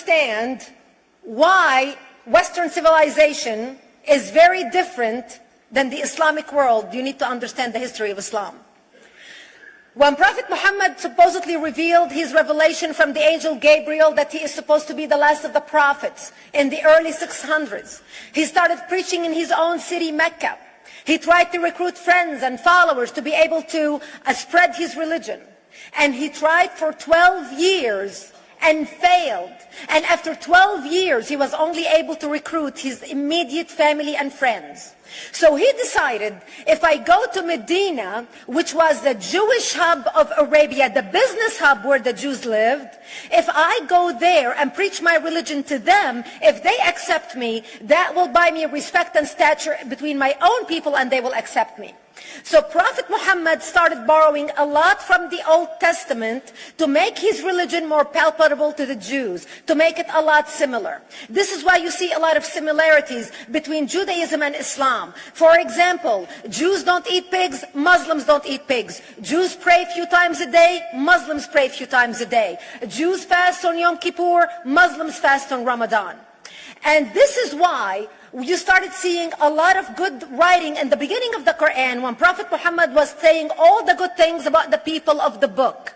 understand why Western civilization is very different than the Islamic world, you need to understand the history of Islam. When Prophet Muhammad supposedly revealed his revelation from the angel Gabriel that he is supposed to be the last of the prophets in the early 600s, he started preaching in his own city, Mecca. He tried to recruit friends and followers to be able to spread his religion. And he tried for 12 years and failed. And after 12 years, he was only able to recruit his immediate family and friends. So he decided, if I go to Medina, which was the Jewish hub of Arabia, the business hub where the Jews lived, if I go there and preach my religion to them, if they accept me, that will buy me respect and stature between my own people, and they will accept me. So Prophet Muhammad started borrowing a lot from the Old Testament to make his religion more palpable to the Jews, to make it a lot similar. This is why you see a lot of similarities between Judaism and Islam. For example, Jews don't eat pigs, Muslims don't eat pigs. Jews pray a few times a day, Muslims pray a few times a day. Jews fast on Yom Kippur, Muslims fast on Ramadan. And this is why you started seeing a lot of good writing in the beginning of the Quran when Prophet Muhammad was saying all the good things about the people of the book.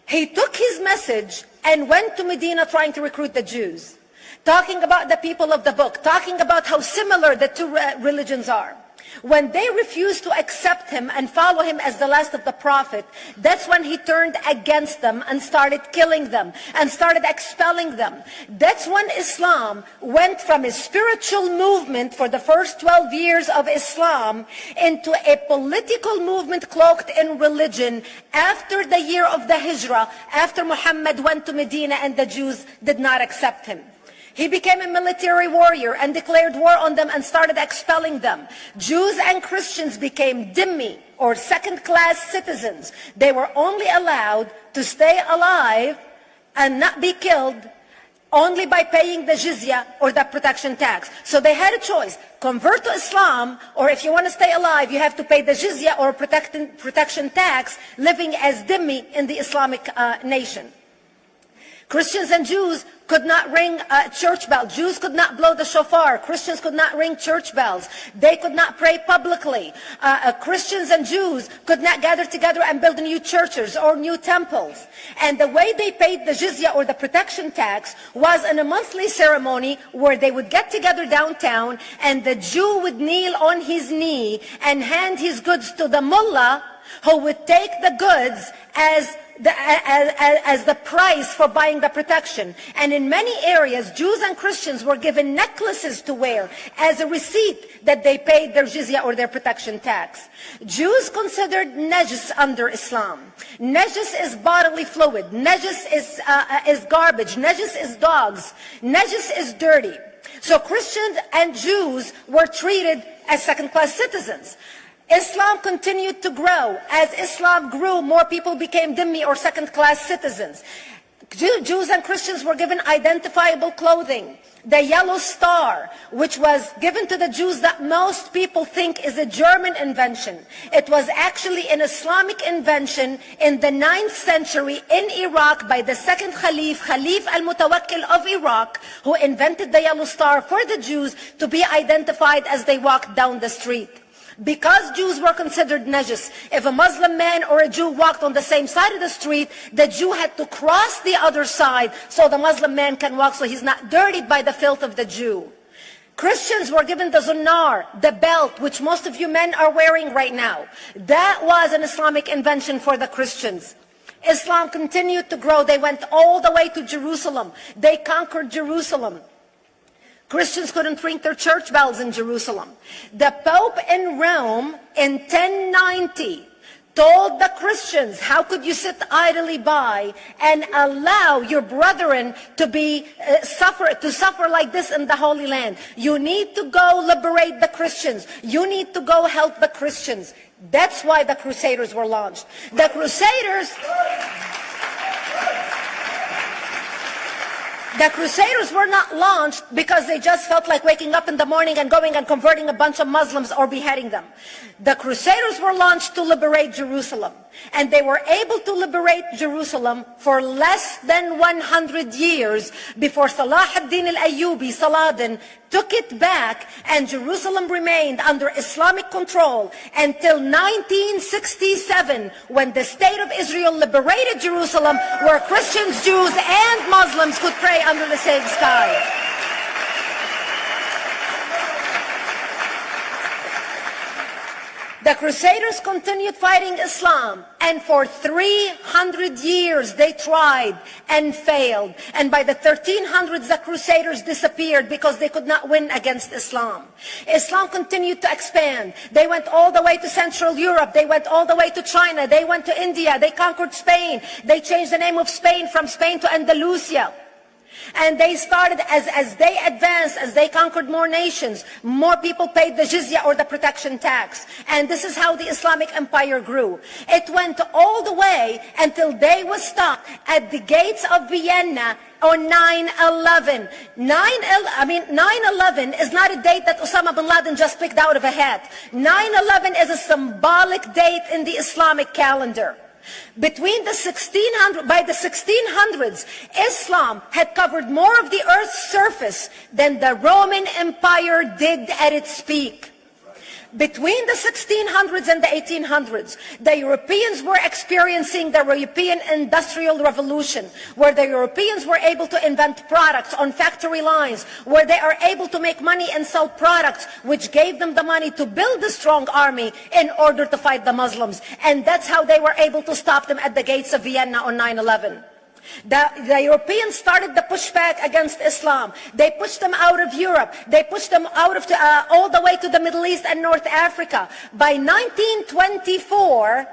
He took his message and went to Medina trying to recruit the Jews, talking about the people of the book, talking about how similar the two religions are. When they refused to accept him and follow him as the last of the prophet, that's when he turned against them and started killing them and started expelling them. That's when Islam went from a spiritual movement for the first 12 years of Islam into a political movement cloaked in religion after the year of the Hijrah, after Muhammad went to Medina and the Jews did not accept him. He became a military warrior and declared war on them and started expelling them. Jews and Christians became dhimmi, or second-class citizens. They were only allowed to stay alive and not be killed only by paying the jizya, or the protection tax. So they had a choice: convert to Islam, or if you want to stay alive, you have to pay the jizya or protection tax, living as dhimmi in the Islamic nation. Christians and Jews could not ring church bells. Jews could not blow the shofar. Christians could not ring church bells. They could not pray publicly. Christians and Jews could not gather together and build new churches or new temples. And the way they paid the jizya, or the protection tax, was in a monthly ceremony where they would get together downtown and the Jew would kneel on his knee and hand his goods to the mullah, who would take the goods as the price for buying the protection. And in many areas, Jews and Christians were given necklaces to wear as a receipt that they paid their jizya, or their protection tax. Jews considered najis under Islam. Najis is bodily fluid. Najis is garbage. Najis is dogs. Najis is dirty. So Christians and Jews were treated as second-class citizens. Islam continued to grow. As Islam grew, more people became dhimmi, or second-class citizens. Jews and Christians were given identifiable clothing. The yellow star, which was given to the Jews, that most people think is a German invention. It was actually an Islamic invention in the 9th century in Iraq by the second Khalif, Khalif al-Mutawakkil of Iraq, who invented the yellow star for the Jews to be identified as they walked down the street. Because Jews were considered najis, if a Muslim man or a Jew walked on the same side of the street, the Jew had to cross the other side so the Muslim man can walk, so he's not dirtied by the filth of the Jew. Christians were given the zunnar, the belt, which most of you men are wearing right now. That was an Islamic invention for the Christians. Islam continued to grow. They went all the way to Jerusalem. They conquered Jerusalem. Christians couldn't ring their church bells in Jerusalem. The Pope in Rome in 1090 told the Christians, how could you sit idly by and allow your brethren to suffer like this in the Holy Land? You need to go liberate the Christians. You need to go help the Christians. That's why the Crusaders were launched. The Crusaders were not launched because they just felt like waking up in the morning and going and converting a bunch of Muslims or beheading them. The Crusaders were launched to liberate Jerusalem. And they were able to liberate Jerusalem for less than 100 years before Salah ad-Din al-Ayyubi, Saladin, took it back, and Jerusalem remained under Islamic control until 1967, when the State of Israel liberated Jerusalem, where Christians, Jews, and Muslims could pray under the same sky. The Crusaders continued fighting Islam, and for 300 years they tried and failed. And by the 1300s, the Crusaders disappeared because they could not win against Islam. Islam continued to expand. They went all the way to Central Europe. They went all the way to China. They went to India. They conquered Spain. They changed the name of Spain from Spain to Andalusia. And they started, as they advanced, as they conquered more nations, more people paid the jizya, or the protection tax. And this is how the Islamic Empire grew. It went all the way until they was stopped at the gates of Vienna on 9/11. 9/11 is not a date that Osama bin Laden just picked out of a hat. 9/11 is a symbolic date in the Islamic calendar. By the 1600s, Islam had covered more of the earth's surface than the Roman Empire did at its peak. Between the 1600s and the 1800s, the Europeans were experiencing the European Industrial Revolution, where the Europeans were able to invent products on factory lines, where they are able to make money and sell products, which gave them the money to build a strong army in order to fight the Muslims. And that's how they were able to stop them at the gates of Vienna on 9/11. The Europeans started the pushback against Islam. They pushed them out of Europe. They pushed them out of all the way to the Middle East and North Africa. By 1924,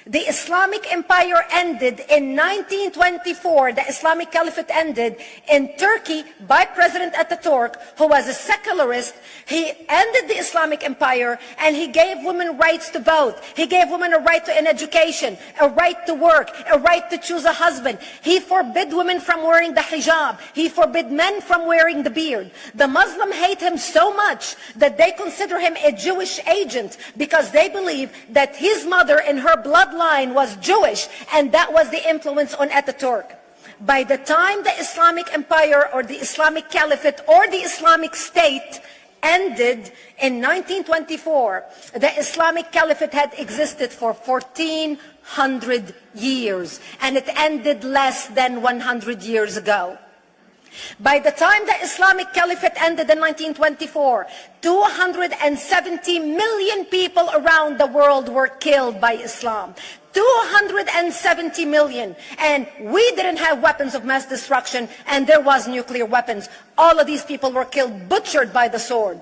the Islamic Empire ended. In 1924, the Islamic Caliphate ended in Turkey by President Ataturk, who was a secularist. He ended the Islamic Empire, and he gave women rights to vote. He gave women a right to an education, a right to work, a right to choose a husband. He forbid women from wearing the hijab. He forbid men from wearing the beard. The Muslims hate him so much that they consider him a Jewish agent, because they believe that his mother in her bloodline was Jewish, and that was the influence on Ataturk. By the time the Islamic Empire, or the Islamic Caliphate, or the Islamic State ended in 1924, the Islamic Caliphate had existed for 1400 years, and it ended less than 100 years ago. By the time the Islamic Caliphate ended in 1924, 270 million people around the world were killed by Islam. 270 million. And we didn't have weapons of mass destruction, and there was nuclear weapons. All of these people were killed, butchered by the sword.